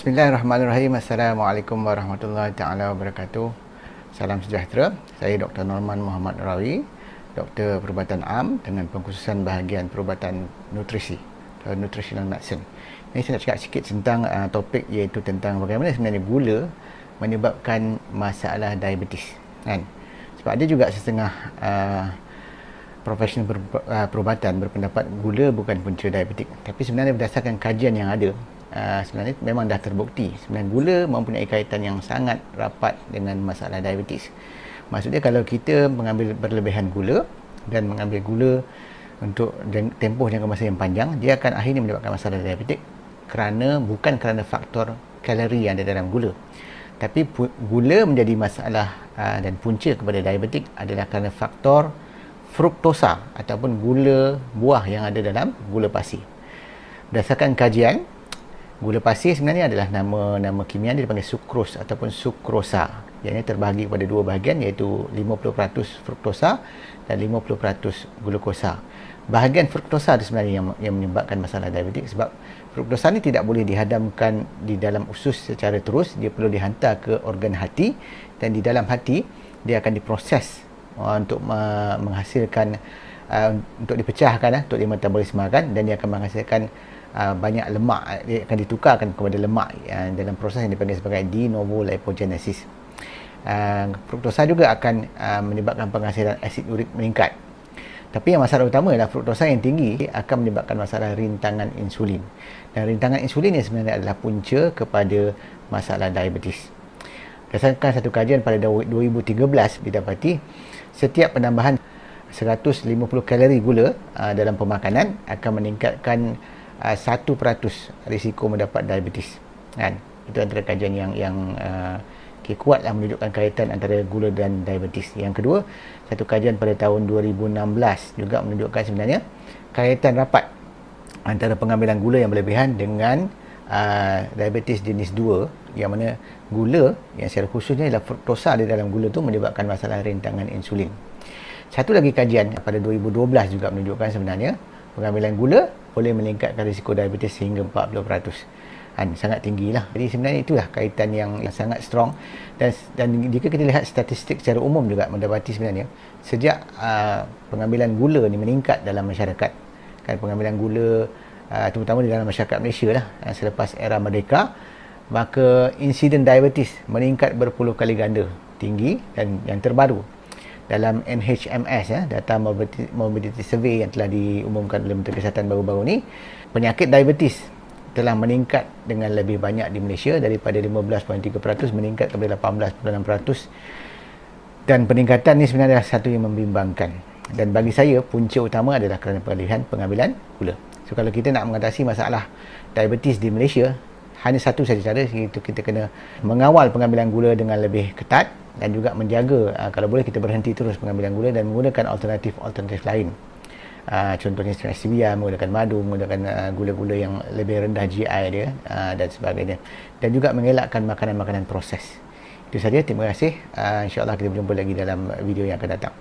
Bismillahirrahmanirrahim. Assalamualaikum warahmatullahi taala wabarakatuh. Salam sejahtera. Saya Dr. Norman Muhammad Rawi, Doktor Perubatan Am dengan pengkhususan bahagian perubatan nutrisi atau nutritional medicine. Ini saya nak cakap sikit tentang topik, iaitu tentang bagaimana sebenarnya gula menyebabkan masalah diabetes, kan? Sebab ada juga setengah profesional perubatan berpendapat gula bukan punca diabetik, tapi sebenarnya berdasarkan kajian yang ada, sebenarnya memang dah terbukti sebenarnya gula mempunyai kaitan yang sangat rapat dengan masalah diabetes. Maksudnya kalau kita mengambil berlebihan gula dan mengambil gula untuk tempoh jangka masa yang panjang, dia akan akhirnya menyebabkan masalah diabetik bukan kerana faktor kalori yang ada dalam gula, tapi gula menjadi masalah dan punca kepada diabetik adalah kerana faktor fruktosa ataupun gula buah yang ada dalam gula pasir. Berdasarkan kajian, gula pasir sebenarnya adalah nama kimia dia dipanggil sukros ataupun sukrosa. Yang ini terbahagi kepada dua bahagian, iaitu 50% fruktosa dan 50% glukosa. Bahagian fruktosa itu sebenarnya yang menyebabkan masalah diabetik, sebab fruktosa ni tidak boleh dihadamkan di dalam usus secara terus, dia perlu dihantar ke organ hati, dan di dalam hati dia akan diproses untuk menghasilkan untuk dipecahkan, untuk dimetabolismakan, dan dia akan menghasilkan banyak lemak. Dia akan ditukarkan kepada lemak dalam proses yang dipanggil sebagai de novo lipogenesis. Fruktosa juga akan menyebabkan penghasilan asid urik meningkat. Tapi yang masalah utama adalah fruktosa yang tinggi akan menyebabkan masalah rintangan insulin. Dan rintangan insulin ni sebenarnya adalah punca kepada masalah diabetes. Berdasarkan satu kajian pada 2013 didapati setiap penambahan 150 kalori gula dalam pemakanan akan meningkatkan 1% risiko mendapat diabetes, kan? Itu antara kajian yang kuatlah menunjukkan kaitan antara gula dan diabetes. Yang kedua, satu kajian pada tahun 2016 juga menunjukkan sebenarnya kaitan rapat antara pengambilan gula yang berlebihan dengan diabetes jenis 2, yang mana gula yang secara khususnya adalah fruktosa di dalam gula tu menyebabkan masalah rintangan insulin. Satu lagi kajian pada 2012 juga menunjukkan sebenarnya pengambilan gula boleh meningkatkan risiko diabetes sehingga 40%. Sangat tinggilah. Jadi sebenarnya itulah kaitan yang sangat strong, dan jika kita lihat statistik secara umum juga mendapati sebenarnya sejak pengambilan gula ni meningkat dalam masyarakat, kan, pengambilan gula terutama di dalam masyarakat Malaysia lah, selepas era merdeka, maka insiden diabetes meningkat berpuluh kali ganda tinggi. Dan yang terbaru dalam NHMS, data morbidity survey yang telah diumumkan oleh Menteri Kesihatan baru-baru ni, penyakit diabetes telah meningkat dengan lebih banyak di Malaysia, daripada 15.3% meningkat kepada 18.6%. Dan peningkatan ni sebenarnya adalah satu yang membimbangkan, dan bagi saya punca utama adalah kerana pengambilan gula. So kalau kita nak mengatasi masalah diabetes di Malaysia, hanya satu saja cara, iaitu kita kena mengawal pengambilan gula dengan lebih ketat, dan juga menjaga, kalau boleh kita berhenti terus pengambilan gula dan menggunakan alternatif lain. Contohnya stevia, menggunakan madu, menggunakan gula-gula yang lebih rendah GI dia, dan sebagainya, dan juga mengelakkan makanan-makanan proses. Itu saja, terima kasih. InsyaAllah kita berjumpa lagi dalam video yang akan datang.